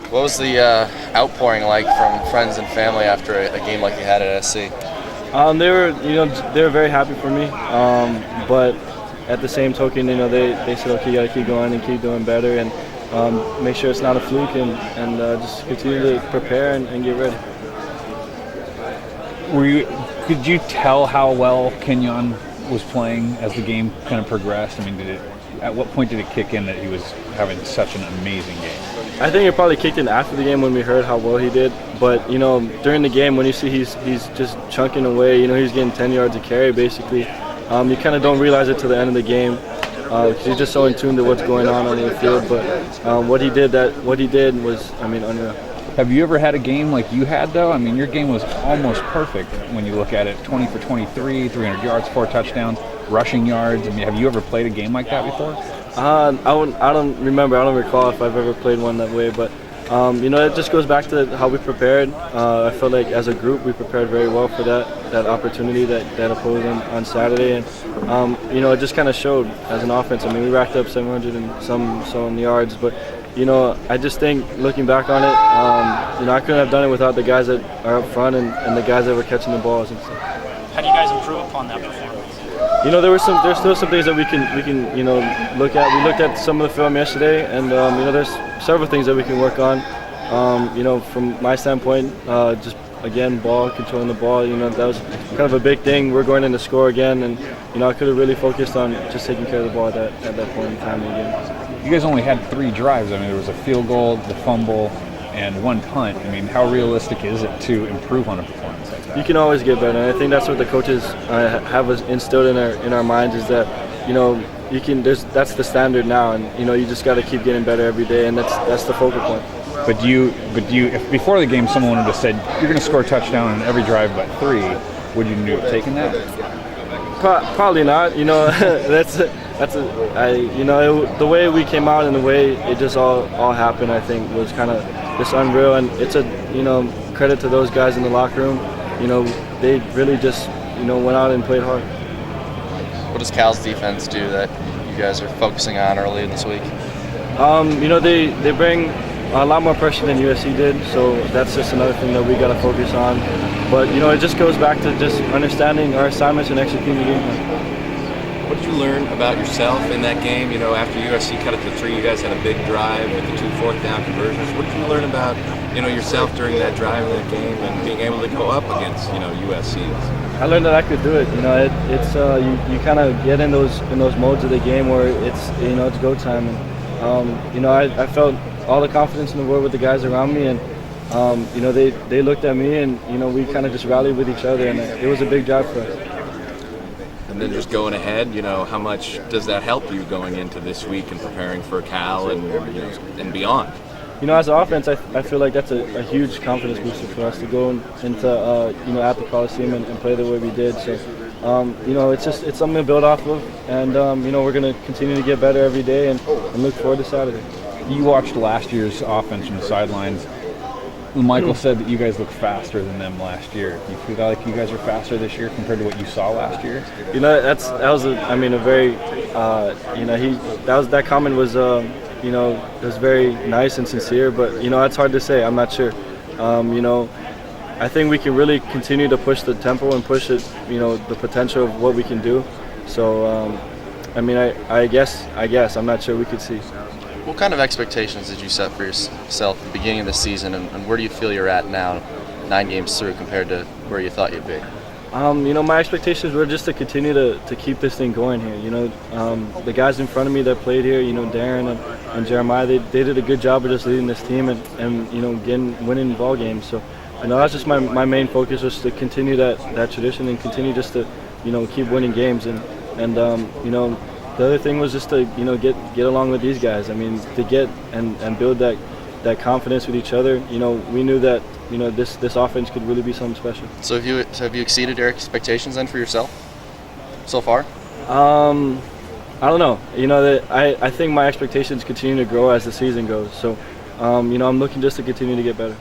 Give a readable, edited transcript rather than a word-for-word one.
What was the outpouring like from friends and family after a game like you had at SC? They were very happy for me, but at the same token, they said, okay, you got to keep going and keep doing better and make sure it's not a fluke and just continue to prepare and get ready. Could you tell how well Kenyon was playing as the game kind of progressed? I mean, at what point did it kick in that he was having such an amazing game? I think it probably kicked in after the game when we heard how well he did. But during the game, when you see he's just chunking away, he's getting 10 yards a carry basically. You kind of don't realize it till the end of the game. He's just so in tune to what's going on the field. But what he did was, unreal. Have you ever had a game like you had, though? I mean, your game was almost perfect when you look at it. 20 for 23, 300 yards, 4 touchdowns, rushing yards. I mean, have you ever played a game like that before? I don't remember. I don't recall if I've ever played one that way. But, it just goes back to how we prepared. I feel like as a group we prepared very well for that opportunity that opposed on Saturday. And, it just kind of showed as an offense. I mean, we racked up 700 and some yards. But, I just think looking back on it, I couldn't have done it without the guys that are up front and the guys that were catching the balls and stuff. How do you guys improve upon that performance? There's still some things that we can look at. We looked at some of the film yesterday, and there's several things that we can work on. From my standpoint, just again, controlling the ball. That was kind of a big thing. We're going in to score again, and I could have really focused on just taking care of the ball at that point in time again. You guys only had 3 drives. I mean, there was a field goal, the fumble, and 1 punt. I mean, how realistic is it to improve on a performance like that? You can always get better, and I think that's what the coaches have instilled in our minds is that that's the standard now, and you just got to keep getting better every day, and that's the focal point. But if before the game someone would have said you're going to score a touchdown on every drive but 3, would you have taken that? Probably not. The way we came out and the way it just all happened, I think, was kind of just unreal. And it's a credit to those guys in the locker room. They really just went out and played hard. What does Cal's defense do that you guys are focusing on early in this week? They bring a lot more pressure than USC did, so that's just another thing that we got to focus on. But it just goes back to just understanding our assignments and executing the game plan. What did you learn about yourself in that game? After USC cut it to 3, you guys had a big drive with the 2 4th-down conversions. What did you learn about yourself during that drive in that game and being able to go up against USC? I learned that I could do it. It's you kind of get in those modes of the game where it's go time. And I felt all the confidence in the world with the guys around me, and they looked at me, and we kind of just rallied with each other, and it was a big job for us. And then just going ahead, how much does that help you going into this week and preparing for Cal and beyond? As an offense, I feel like that's a huge confidence booster for us to go into at the Coliseum and play the way we did. So it's something to build off of, and we're going to continue to get better every day and look forward to Saturday. You watched last year's offense from the sidelines. Michael said that you guys look faster than them last year. Do you feel like you guys are faster this year compared to what you saw last year? That comment was was very nice and sincere, but it's hard to say. I'm not sure. I think we can really continue to push the tempo and push it, the potential of what we can do. So, I guess I'm not sure. We could see. What kind of expectations did you set for yourself at the beginning of the season, and where do you feel you're at now, 9 games through, compared to where you thought you'd be? My expectations were just to continue to keep this thing going here. The guys in front of me that played here, Darren and Jeremiah, they did a good job of just leading this team and winning ball games. So, that's just my main focus, was to continue that tradition and continue just to, keep winning games. The other thing was just to get along with these guys. To get and build that confidence with each other. We knew that this offense could really be something special. So have you exceeded your expectations then for yourself so far? I don't know. I think my expectations continue to grow as the season goes. So I'm looking just to continue to get better.